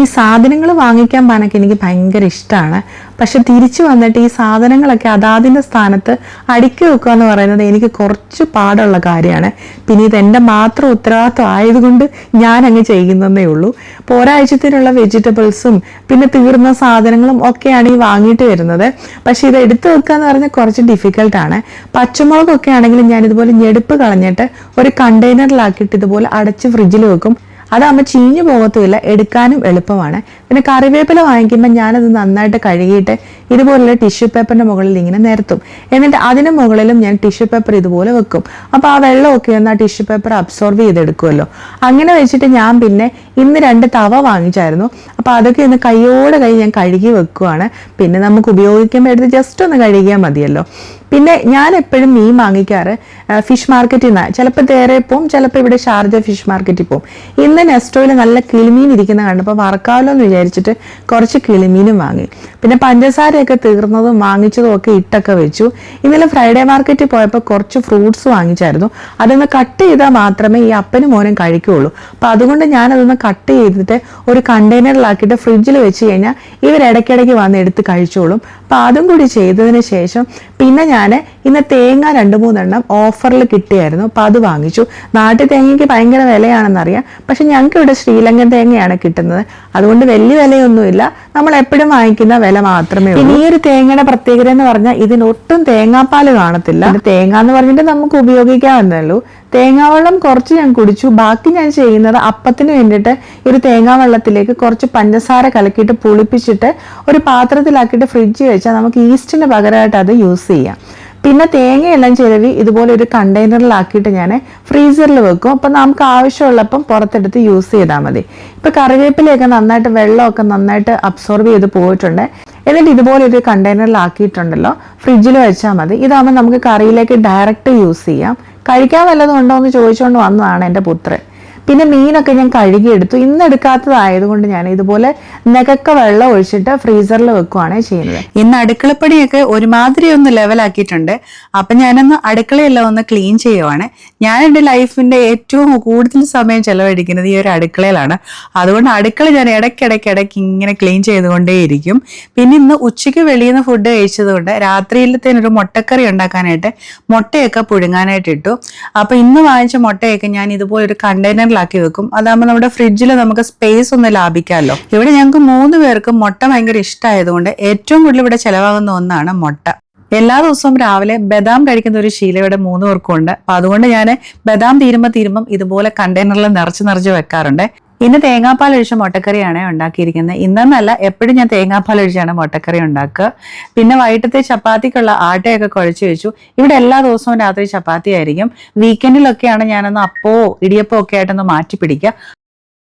ഈ സാധനങ്ങൾ വാങ്ങിക്കാൻ പാനൊക്കെ എനിക്ക് ഭയങ്കര ഇഷ്ടമാണ്. പക്ഷെ തിരിച്ചു വന്നിട്ട് ഈ സാധനങ്ങളൊക്കെ അതാതിൻ്റെ സ്ഥാനത്ത് അടുക്കി വെക്കുക എന്ന് പറയുന്നത് എനിക്ക് കുറച്ച് പാടുള്ള കാര്യമാണ്. പിന്നെ ഇത് എൻ്റെ മാത്രം ഉത്തരവാദിത്വം ആയതുകൊണ്ട് ഞാൻ അങ്ങ് ചെയ്യുന്നതേ ഉള്ളൂ. ഇപ്പോൾ ഒരാഴ്ചത്തിനുള്ള വെജിറ്റബിൾസും പിന്നെ തീർന്ന സാധനങ്ങളും ഒക്കെയാണ് ഈ വാങ്ങിയിട്ട് വരുന്നത്. പക്ഷെ ഇത് എടുത്തു വെക്കുക എന്ന് പറഞ്ഞാൽ കുറച്ച് ഡിഫിക്കൽട്ടാണ്. പച്ചമുളകൊക്കെ ആണെങ്കിലും ഞാൻ ഇതുപോലെ ഞെടുപ്പ് കളഞ്ഞിട്ട് ഒരു കണ്ടെയ്നറിലാക്കിയിട്ട് ഇതുപോലെ അടച്ച് ഫ്രിഡ്ജിൽ വെക്കും. അതാകുമ്പോൾ ചീഞ്ഞു പോകത്തുമില്ല, എടുക്കാനും എളുപ്പമാണ്. പിന്നെ കറിവേപ്പില വാങ്ങിക്കുമ്പോൾ ഞാനത് നന്നായിട്ട് കഴുകിയിട്ട് ഇതുപോലുള്ള ടിഷ്യൂ പേപ്പറിൻ്റെ മുകളിൽ ഇങ്ങനെ നിരത്തും. എന്നിട്ട് അതിന് മുകളിലും ഞാൻ ടിഷ്യൂ പേപ്പർ ഇതുപോലെ വെക്കും. അപ്പോൾ ആ വെള്ളമൊക്കെ ഒന്ന് ആ ടിഷ്യൂ പേപ്പർ അബ്സോർവ് ചെയ്തെടുക്കുമല്ലോ. അങ്ങനെ വെച്ചിട്ട് ഞാൻ പിന്നെ ഇന്ന് 2 തവ വാങ്ങിച്ചായിരുന്നു. അപ്പോൾ അതൊക്കെ ഇന്ന് കൈയോടെ ഞാൻ കഴുകി വെക്കുവാണ്. പിന്നെ നമുക്ക് ഉപയോഗിക്കുമ്പോൾ എടുത്ത് ജസ്റ്റ് ഒന്ന് കഴുകിയാൽ മതിയല്ലോ. പിന്നെ ഞാൻ എപ്പോഴും മീൻ വാങ്ങിക്കാറ് ഫിഷ് മാർക്കറ്റിൽ നിന്നാണ്. ചിലപ്പോൾ തേരെ പോവും, ചിലപ്പോൾ ഇവിടെ ഷാർജ ഫിഷ് മാർക്കറ്റിൽ പോവും. ഇന്ന് നെസ്റ്റോയിൽ നല്ല കിളിമീൻ ഇരിക്കുന്ന കണ്ടപ്പോൾ വറക്കാമല്ലോ എന്ന് വിചാരിച്ചിട്ട് കുറച്ച് കിളിമീനും വാങ്ങി. പിന്നെ പഞ്ചസാരയൊക്കെ തീർന്നതും വാങ്ങിച്ചതും ഒക്കെ ഇട്ടൊക്കെ വെച്ചു. ഇന്നലെ ഫ്രൈഡേ മാർക്കറ്റിൽ പോയപ്പോൾ കുറച്ച് ഫ്രൂട്ട്സ് വാങ്ങിച്ചായിരുന്നു. അതൊന്ന് കട്ട് ചെയ്താൽ മാത്രമേ ഈ അപ്പനും മോനും കഴിക്കുകയുള്ളൂ. അപ്പോൾ അതുകൊണ്ട് ഞാനതൊന്ന് കട്ട് ചെയ്തിട്ട് ഒരു കണ്ടെയ്നറിലാക്കിയിട്ട് ഫ്രിഡ്ജിൽ വെച്ച് കഴിഞ്ഞാൽ ഇവരിടയ്ക്കിടയ്ക്ക് വന്ന് എടുത്ത് കഴിച്ചോളും. അപ്പോൾ അതും കൂടി ചെയ്തതിന് ശേഷം പിന്നെ ഞാൻ ഇന്ന് തേങ്ങ 2-3 എണ്ണം ഓഫറിൽ കിട്ടിയായിരുന്നു. അപ്പോൾ അത് വാങ്ങിച്ചു. നാട്ടിൽ തേങ്ങയ്ക്ക് ഭയങ്കര വിലയാണെന്നറിയാം, പക്ഷെ ഞങ്ങൾക്ക് ഇവിടെ ശ്രീലങ്കൻ തേങ്ങയാണ് കിട്ടുന്നത്. അതുകൊണ്ട് വലിയ വിലയൊന്നുമില്ല, നമ്മൾ എപ്പോഴും വാങ്ങിക്കുന്ന വില മാത്രമേ ഉള്ളൂ. ഈ ഒരു തേങ്ങയുടെ പ്രത്യേകത എന്ന് പറഞ്ഞാൽ ഇതിനൊട്ടും തേങ്ങാപ്പാൽ കാണത്തില്ല. തേങ്ങ എന്ന് പറഞ്ഞിട്ട് നമുക്ക് ഉപയോഗിക്കാവുന്നല്ലോ. തേങ്ങാവെള്ളം കുറച്ച് ഞാൻ കുടിച്ചു. ബാക്കി ഞാൻ ചെയ്യുന്നത് അപ്പത്തിന് വേണ്ടിയിട്ട് ഒരു തേങ്ങാവെള്ളത്തിലേക്ക് കുറച്ച് പഞ്ചസാര കലക്കിയിട്ട് പുളിപ്പിച്ചിട്ട് ഒരു പാത്രത്തിലാക്കിയിട്ട് ഫ്രിഡ്ജിൽ വെച്ചാൽ നമുക്ക് ഈസ്റ്റിന് പകരമായിട്ട് അത് യൂസ് ചെയ്യാം. പിന്നെ തേങ്ങയെല്ലാം ചിരവി ഇതുപോലെ ഒരു കണ്ടെയ്നറിലാക്കിയിട്ട് ഞാൻ ഫ്രീസറിൽ വെക്കും. അപ്പം നമുക്ക് ആവശ്യമുള്ളപ്പം പുറത്തെടുത്ത് യൂസ് ചെയ്താൽ മതി. ഇപ്പം കറിവേപ്പിലയൊക്കെ നന്നായിട്ട് വെള്ളമൊക്കെ നന്നായിട്ട് അബ്സോർബ് ചെയ്ത് പോയിട്ടുണ്ട്. എന്നിട്ട് ഇതുപോലെ ഒരു കണ്ടെയ്നറിലാക്കിയിട്ടുണ്ടല്ലോ, ഫ്രിഡ്ജിൽ വെച്ചാൽ മതി. ഇതാകുമ്പോൾ നമുക്ക് കറിയിലേക്ക് ഡയറക്റ്റ് യൂസ് ചെയ്യാം. കഴിക്കാൻ വല്ലതും ഉണ്ടോ എന്ന് ചോദിച്ചുകൊണ്ട് വന്നതാണ് എൻ്റെ പുത്രൻ. പിന്നെ മീനൊക്കെ ഞാൻ കഴുകിയെടുത്തു. ഇന്ന് എടുക്കാത്തതായതുകൊണ്ട് ഞാൻ ഇതുപോലെ നെകക്ക വെള്ളം ഒഴിച്ചിട്ട് ഫ്രീസറിൽ വെക്കുവാണ് ചെയ്യുന്നത്. ഇന്ന് അടുക്കളപ്പണിയൊക്കെ ഒരുമാതിരി ഒന്ന് ലെവലാക്കിയിട്ടുണ്ട്. അപ്പം ഞാനൊന്ന് അടുക്കളയെല്ലാം ഒന്ന് ക്ലീൻ ചെയ്യുവാണ്. ഞാൻ എൻ്റെ ലൈഫിൻ്റെ ഏറ്റവും കൂടുതൽ സമയം ചെലവഴിക്കുന്നത് ഈ ഒരു അടുക്കളയിലാണ്. അതുകൊണ്ട് അടുക്കള ഞാൻ ഇടയ്ക്കിടയ്ക്ക് ഇങ്ങനെ ക്ലീൻ ചെയ്തുകൊണ്ടേയിരിക്കും. പിന്നെ ഇന്ന് ഉച്ചയ്ക്ക് വെളിയിൽ നിന്ന് ഫുഡ് കഴിച്ചതുകൊണ്ട് രാത്രിയിലത്തേനൊരു മുട്ടക്കറി ഉണ്ടാക്കാനായിട്ട് മുട്ടയൊക്കെ പുഴുങ്ങാനായിട്ട് ഇട്ടു. അപ്പം ഇന്ന് വാങ്ങിച്ച മുട്ടയൊക്കെ ഞാൻ ഇതുപോലെ ഒരു കണ്ടെയ്നറിൽ ആക്കി വെക്കും. അതാകുമ്പോൾ നമ്മുടെ ഫ്രിഡ്ജിൽ നമുക്ക് സ്പേസ് ഒന്ന് ലാഭിക്കാമല്ലോ. ഇവിടെ ഞങ്ങൾക്ക് 3 പേർക്കും മുട്ട ഭയങ്കര ഇഷ്ടമായതുകൊണ്ട് ഏറ്റവും കൂടുതൽ ഇവിടെ ചെലവാകുന്ന ഒന്നാണ് മുട്ട. എല്ലാ ദിവസവും രാവിലെ ബദാം കഴിക്കുന്ന ഒരു ശീലം ഇവിടെ 3 പേർക്കും ഉണ്ട്. അപ്പൊ അതുകൊണ്ട് ഞാൻ ബദാം തീരുമ്പം ഇതുപോലെ കണ്ടെയ്നറിൽ നിറച്ച് വെക്കാറുണ്ട്. ഇന്ന് തേങ്ങാപ്പാൽ ഒഴിച്ച മുട്ടക്കറിയാണ് ഉണ്ടാക്കിയിരിക്കുന്നത്. ഇന്നെന്നല്ല, എപ്പോഴും ഞാൻ തേങ്ങാപ്പാൽ ഒഴിച്ചാണ് മുട്ടക്കറി ഉണ്ടാക്കുക. പിന്നെ വൈകിട്ടത്തെ ചപ്പാത്തിക്കുള്ള ആട്ടയൊക്കെ കുഴച്ച് വെച്ചു. ഇവിടെ എല്ലാ ദിവസവും രാത്രി ചപ്പാത്തി ആയിരിക്കും. വീക്കെൻഡിലൊക്കെയാണ് ഞാനൊന്ന് അപ്പോ ഇടിയപ്പോ ഒക്കെ ആയിട്ടൊന്ന് മാറ്റി പിടിക്കുക.